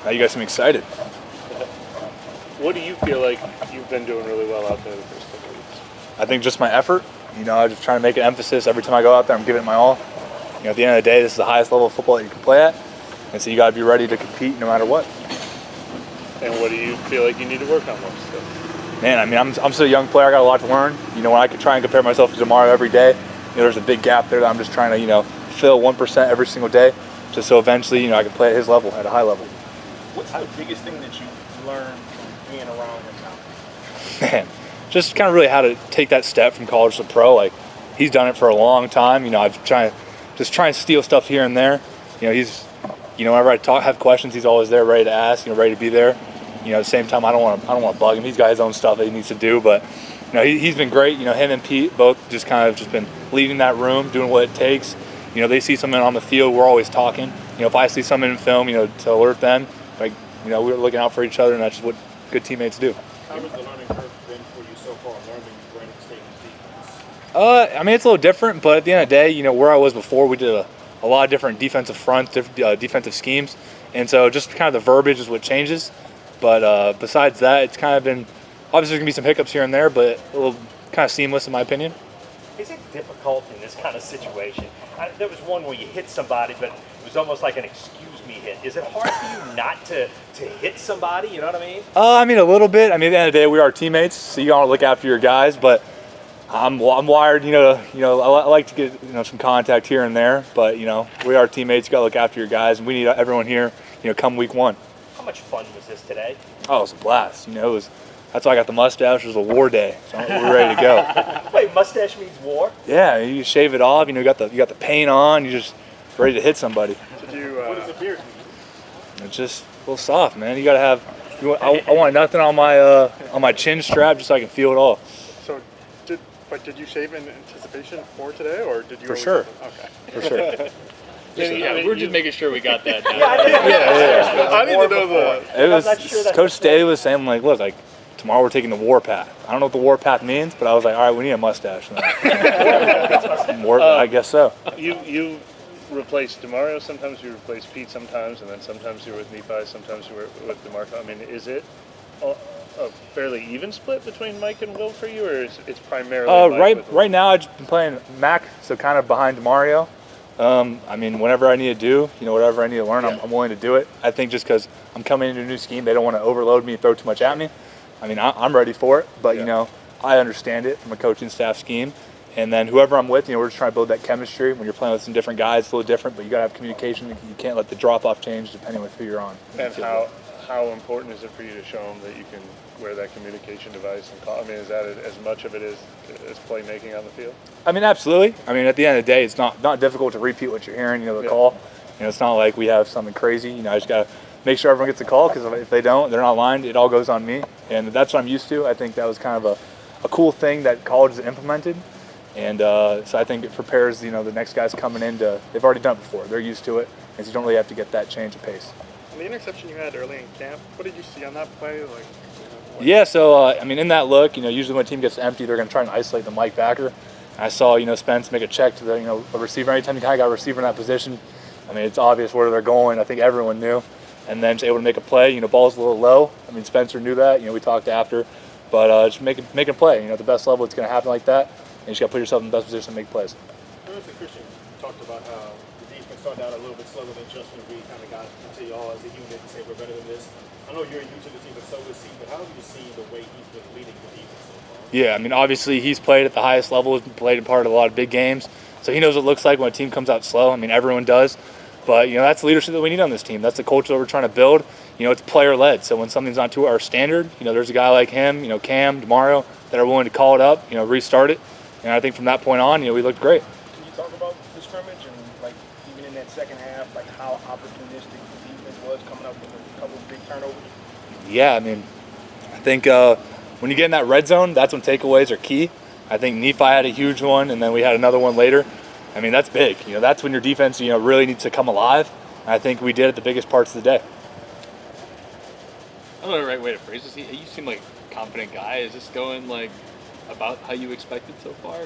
you guys seem excited. What do you feel like you've been doing really well out there the first couple of weeks? I think just my effort. I'm just trying to make an emphasis every time I go out there. I'm giving it my all. At the end of the day, this is the highest level of football that you can play at, and so you got to be ready to compete no matter what. And what do you feel like you need to work on most? Man, I'm still a young player. I got a lot to learn. When I could try and compare myself to Demario every day, there's a big gap there that I'm just trying to, fill 1% every single day, just so eventually, I can play at his level, at a high level. What's the biggest thing that you learned from being around him now? Man, just kind of really how to take that step from college to pro. Like, he's done it for a long time. I've try and steal stuff here and there. He's, whenever I have questions, he's always there, ready to ask, ready to be there. At the same time, I don't want to bug him. He's got his own stuff that he needs to do, but he's been great. Him and Pete both just been leading that room, doing what it takes. They see something on the field, we're always talking. If I see something in film, to alert them, we're looking out for each other, and that's just what good teammates do. How has the learning curve been for you so far, learning Granite State's defense? It's a little different, but at the end of the day, where I was before, we did a lot of different defensive fronts, defensive schemes, and so just kind of the verbiage is what changes. But besides that, it's kind of been, obviously there's going to be some hiccups here and there, but a little kind of seamless in my opinion. Is it difficult in this kind of situation? There was one where you hit somebody, but it was almost like an excuse me hit. Is it hard for you not to hit somebody, you know what I mean? A little bit. At the end of the day, we are teammates, so you got to look after your guys, but I'm wired, I like to get, some contact here and there, but, we are teammates, you got to look after your guys, and we need everyone here, come week one. How much fun was this today? Oh, it was a blast. That's why I got the mustache. It was a war day, so we're ready to go. Wait, mustache means war? Yeah, you shave it off. You got the paint on. You're just ready to hit somebody. What does the beard mean? It's just a little soft, man. You got to have. I want nothing on my chin strap, just so I can feel it all. So, did you shave in anticipation for today, or did you? For sure. Okay. For sure. We're just making sure we got that down. I need to know It was Coach Staley was saying look, tomorrow we're taking the war path. I don't know what the war path means, but I was like, all right, we need a mustache. I guess so. You replace Demario, sometimes you replace Pete sometimes, and then sometimes you're with Nephi, sometimes you're with DeMarco. Is it a fairly even split between Mike and Will for you, or is it's primarily Mike right now I've just been playing Mac, so kind of behind Demario. Whenever I need to do, whatever I need to learn, I'm willing to do it. I think just because I'm coming into a new scheme, they don't want to overload me and throw too much at me. I'm ready for it, but, I understand it from a coaching staff scheme. And then whoever I'm with, we're just trying to build that chemistry. When you're playing with some different guys, it's a little different, but you got to have communication. You can't let the drop-off change depending on who you're on. And how important is it for you to show them that you can wear that communication device and call? Is that as much of it as playmaking on the field? Absolutely. At the end of the day, it's not difficult to repeat what you're hearing, the call. It's not like we have something crazy. I just got to make sure everyone gets a call, because if they don't, they're not lined, it all goes on me. And that's what I'm used to. I think that was kind of a cool thing that college has implemented. And so I think it prepares, the next guys coming in they've already done it before. They're used to it, and so you don't really have to get that change of pace. The interception you had early in camp, what did you see on that play? Yeah, so, in that look, usually when a team gets empty, they're going to try and isolate the Mike backer. I saw, Spence make a check to the, a receiver. Anytime you kind of got a receiver in that position, it's obvious where they're going. I think everyone knew. And then just able to make a play. Ball's a little low. Spencer knew that. We talked after. But just making a play. At the best level, it's going to happen like that. And you just got to put yourself in the best position to make plays. Christian talked about how the defense started out a little bit slower than Justin. We kind of got into y'all as a unit and say we're better than this. I know you're new to the team, but so is he. But how have you seen the way he's been leading the defense so far? Yeah, obviously he's played at the highest level. He's played a part of a lot of big games. So he knows what it looks like when a team comes out slow. Everyone does. But, that's the leadership that we need on this team. That's the culture that we're trying to build. It's player-led. So when something's not to our standard, there's a guy like him, Cam, Demario, that are willing to call it up, restart it. And I think from that point on, we looked great. Can you talk about the scrimmage and, even in that second half, how opportunistic the defense was coming up with a couple of big turnovers? Yeah, I think when you get in that red zone, that's when takeaways are key. I think Nephi had a huge one, and then we had another one later. That's big. That's when your defense, really needs to come alive. And I think we did it the biggest parts of the day. I don't know the right way to phrase this. You seem like a confident guy. Is this going about how you expected so far?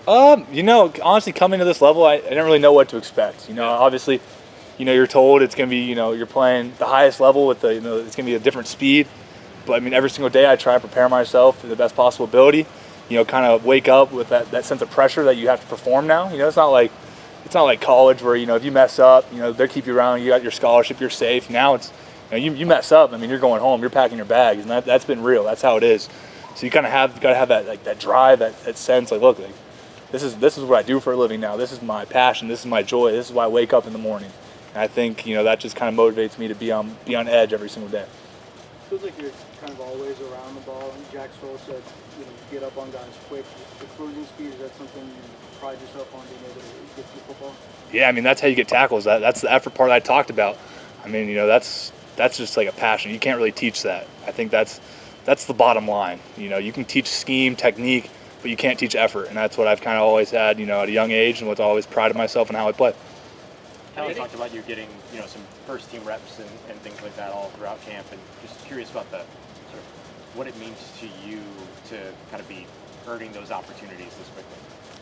Honestly, coming to this level, I didn't really know what to expect. Obviously, you're told it's going to be, you're playing the highest level with it's going to be a different speed. But I mean, every single day I try to prepare myself to the best possible ability. Kind of wake up with that sense of pressure that you have to perform now. It's not like college where if you mess up, they keep you around. You got your scholarship, you're safe. Now it's you mess up. I mean, you're going home. You're packing your bags, and that's been real. That's how it is. So you kind of got to have that that drive, that sense. Look, this is what I do for a living now. This is my passion. This is my joy. This is why I wake up in the morning. And I think that just kind of motivates me to be on edge every single day. Feels like you're kind of always around the ball. And Jack Stoll said, you get up on guys quick. The cruising speed, is that something you pride yourself on, being able to get to the football? Yeah, I mean, that's how you get tackles. That's the effort part I talked about. I mean, that's just like a passion. You can't really teach that. I think that's the bottom line. You can teach scheme, technique, but you can't teach effort. And that's what I've kind of always had, at a young age, and what's always prided myself in how I play. Kind of talked about you getting, some first team reps and things like that all throughout camp, and just curious about the sort of what it means to you to kind of be earning those opportunities this quickly.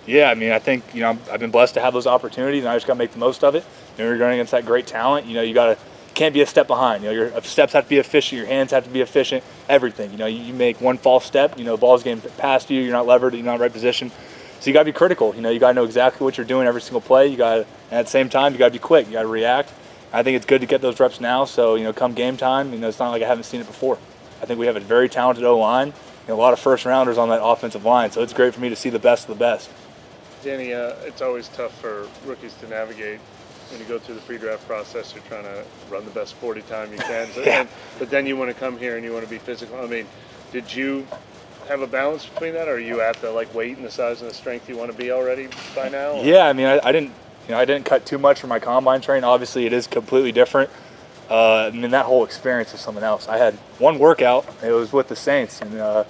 Yeah, I mean, I think I've been blessed to have those opportunities, and I just got to make the most of it. You're going against that great talent. You can't be a step behind. Your steps have to be efficient. Your hands have to be efficient. Everything. You make one false step. The ball's getting past you. You're not levered. You're not in the right position. So you got to be critical. You got to know exactly what you're doing every single play. And at the same time, you got to be quick. You got to react. I think it's good to get those reps now. So come game time, it's not like I haven't seen it before. I think we have a very talented O-line. A lot of first rounders on that offensive line. So it's great for me to see the best of the best. Danny, it's always tough for rookies to navigate when you go through the pre-draft process. You're trying to run the best 40 time you can. Yeah. But then you want to come here and you want to be physical. I mean, did you have a balance between that, or are you at the weight and the size and the strength you want to be already by now? Or? Yeah, I mean, I didn't cut too much from my combine training. Obviously, it is completely different. I mean, that whole experience is something else. I had one workout. It was with the Saints, and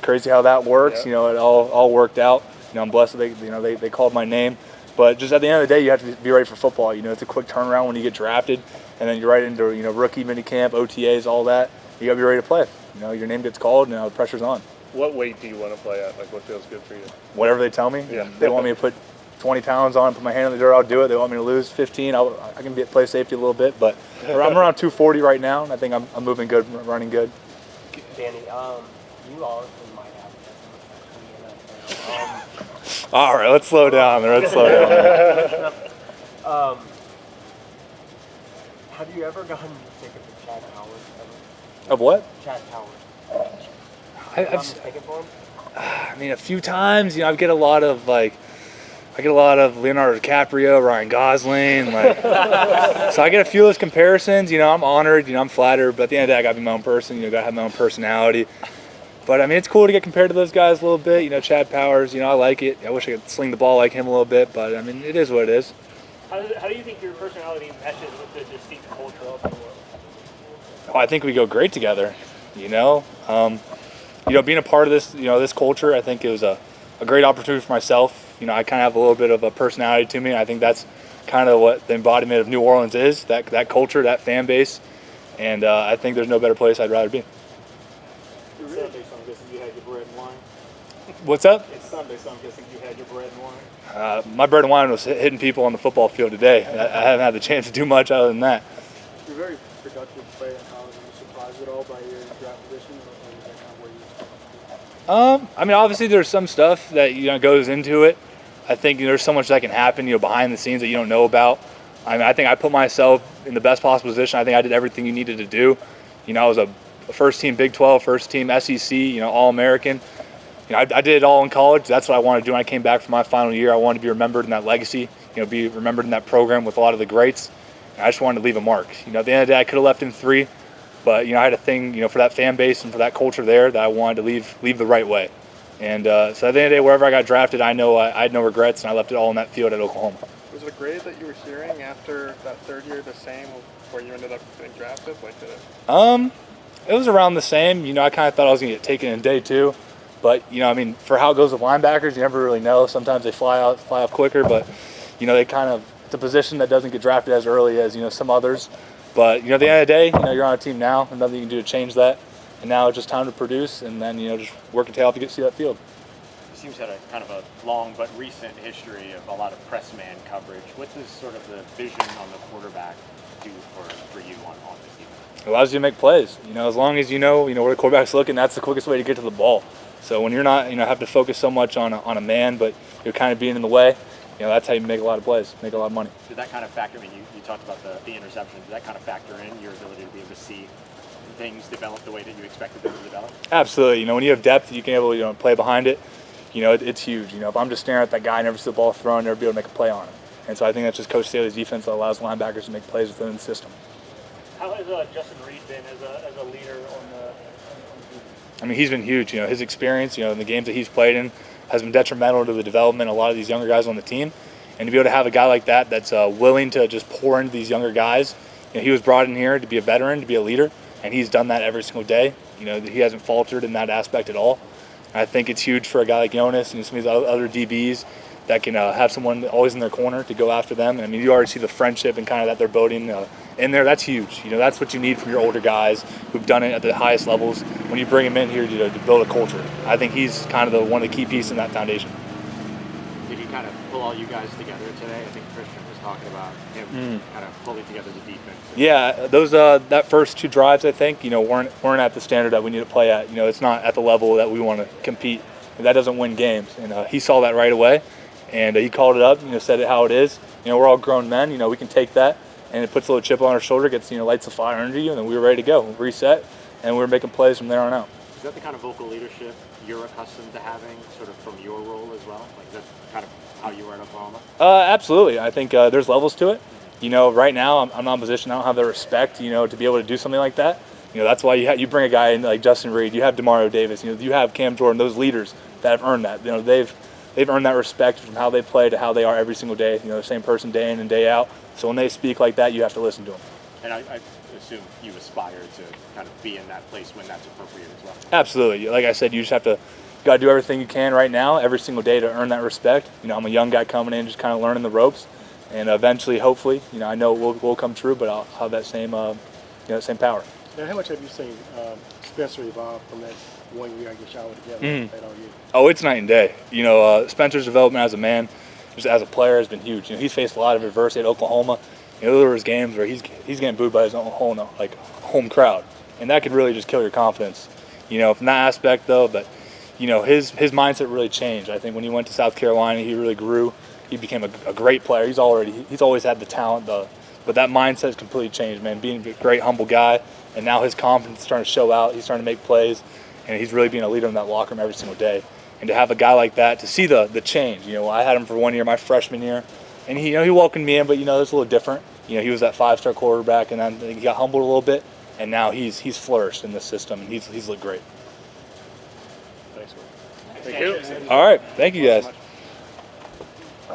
crazy how that works. Yeah. It all worked out. I'm blessed that they called my name. But just at the end of the day, you have to be ready for football. It's a quick turnaround when you get drafted, and then you're right into rookie minicamp, OTAs, all that. You got to be ready to play. Your name gets called, and now the pressure's on. What weight do you want to play at? What feels good for you? Whatever they tell me. Yeah. They want me to put 20 pounds on, put my hand in the dirt, I'll do it. They want me to lose 15, I can play safety a little bit. But I'm around 240 right now, and I think I'm moving good, running good. Danny, you honestly might have All right, let's slow down. Have you ever gotten ticket for Chad Howard? Of what? Chad Howard. I've taken for him? I mean, a few times. I get a lot of Leonardo DiCaprio, Ryan Gosling, so I get a few of those comparisons. I'm honored. I'm flattered. But at the end of the day, I got to be my own person. Got to have my own personality. But I mean, it's cool to get compared to those guys a little bit. Chad Powers. I like it. I wish I could sling the ball like him a little bit. But I mean, it is what it is. How do you think your personality meshes with the distinct culture of the world? Oh, I think we go great together. Being a part of this, this culture, I think it was a great opportunity for myself. I kind of have a little bit of a personality to me. I think that's kind of what the embodiment of New Orleans is, that culture, that fan base. And I think there's no better place I'd rather be. It's Sunday, so I'm guessing you had your bread and wine. What's up? It's Sunday, so I'm guessing you had your bread and wine. My bread and wine was hitting people on the football field today. I haven't had the chance to do much other than that. You're very productive player in college. Are you surprised at all by your draft position, or is that kind of where you? I mean, obviously there's some stuff that goes into it. I think there's so much that can happen, behind the scenes that you don't know about. I mean, I think I put myself in the best possible position. I think I did everything you needed to do. I was a first team Big 12, first team SEC, All-American. I did it all in college. That's what I wanted to do when I came back for my final year. I wanted to be remembered in that legacy, be remembered in that program with a lot of the greats. And I just wanted to leave a mark. At the end of the day, I could have left in 3, but I had a thing, for that fan base and for that culture there that I wanted to leave the right way. And so at the end of the day, wherever I got drafted, I know I had no regrets, and I left it all in that field at Oklahoma. Was the grade that you were hearing after that third year the same where you ended up getting drafted? It was around the same. I kind of thought I was going to get taken in day 2. But, for how it goes with linebackers, you never really know. Sometimes they fly off quicker, but, they it's a position that doesn't get drafted as early as, some others. But, at the end of the day, you're on a team now, and nothing you can do to change that. And now it's just time to produce, and then, just work your tail off to see that field. You team's had a kind of a long but recent history of a lot of press man coverage. What does sort of the vision on the quarterback do for you on this defense? It allows you to make plays. As long as you know where the quarterback's looking, that's the quickest way to get to the ball. So when you're not, have to focus so much on a man, but you're kind of being in the way, that's how you make a lot of plays, make a lot of money. Did that kind of factor? I mean, you talked about the interception. Did that kind of factor in your ability to be able to see things develop the way that you expected them to develop? Absolutely. When you have depth, you can be able to play behind it. It's huge. If I'm just staring at that guy, never see the ball thrown, never be able to make a play on it. And so I think that's just Coach Staley's defense that allows linebackers to make plays within the system. How has Justin Reed been as a leader on the defense? I mean, he's been huge. His experience, in the games that he's played in, has been detrimental to the development of a lot of these younger guys on the team. And to be able to have a guy like that that's willing to just pour into these younger guys, he was brought in here to be a veteran, to be a leader, and he's done that every single day. He hasn't faltered in that aspect at all. And I think it's huge for a guy like Jonas and some of these other DBs that can have someone always in their corner to go after them. I mean, you already see the friendship and kind of that they're building in there. That's huge. That's what you need from your older guys who've done it at the highest levels. When you bring them in here to build a culture, I think he's kind of one of the key pieces in that foundation. Did he kind of pull all you guys together today? I think Christian was talking about him kind of pulling together the defense. Yeah, those that first 2 drives, I think, weren't at the standard that we need to play at. It's not at the level that we want to compete. That doesn't win games, and he saw that right away. And he called it up, said it how it is. We're all grown men, we can take that, and it puts a little chip on our shoulder, gets, lights a fire under you, and then we were ready to go. Reset, and we were making plays from there on out. Is that the kind of vocal leadership you're accustomed to having, sort of from your role as well? Like, is that kind of how you were at Oklahoma? Absolutely. I think there's levels to it. Right now, I'm not in a position, I don't have the respect, to be able to do something like that. That's why you bring a guy in like Justin Reed, you have Demario Davis, you have Cam Jordan, those leaders that have earned that. They've earned that respect from how they play to how they are every single day. The same person day in and day out. So when they speak like that, you have to listen to them. And I assume you aspire to kind of be in that place when that's appropriate as well. Absolutely. Like I said, you just have to got to do everything you can right now, every single day, to earn that respect. I'm a young guy coming in, just kind of learning the ropes, and eventually, hopefully, I know it will come true, but I'll have that same same power. Now, how much have you seen Spencer evolve from that 1 year I guess y'all were together that all year? Oh, it's night and day. Spencer's development as a man, just as a player, has been huge. He's faced a lot of adversity at Oklahoma. There was games where he's getting booed by his own home crowd, and that could really just kill your confidence. From that aspect though, but his mindset really changed. I think when he went to South Carolina, he really grew. He became a great player. He's always had the talent though, but that mindset has completely changed, man. Being a great humble guy, and now his confidence is starting to show out. He's starting to make plays, and he's really being a leader in that locker room every single day. And to have a guy like that, to see the change. I had him for 1 year, my freshman year, and he welcomed me in, but it's a little different. He was that 5-star quarterback, and then he got humbled a little bit, and now he's flourished in this system, and he's looked great. Thanks, man. Thank you. All right, thank you guys.